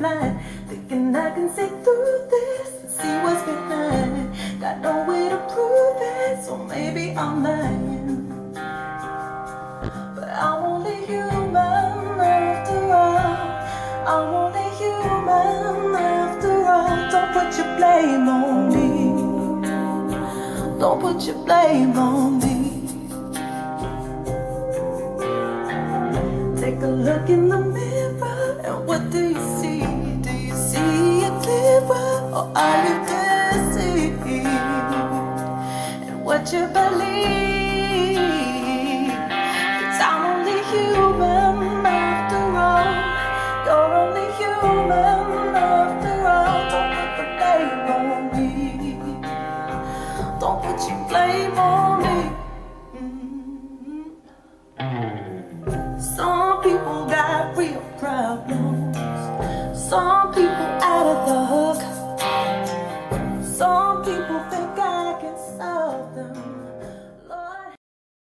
blind, thinking I can see through this and see what's behind. Got no way to prove it, so maybe I'm lying. But I'm only human after all. I'm only human after all. Don't put your blame on me. Don't put your blame on me. Take a look in the mirror, and what do you see? Do you see it clearer, or are you deceived? And what you believe? 'Cause I'm only human after all. You're only human after all. Don't put the blame on me. Don't put your blame on me.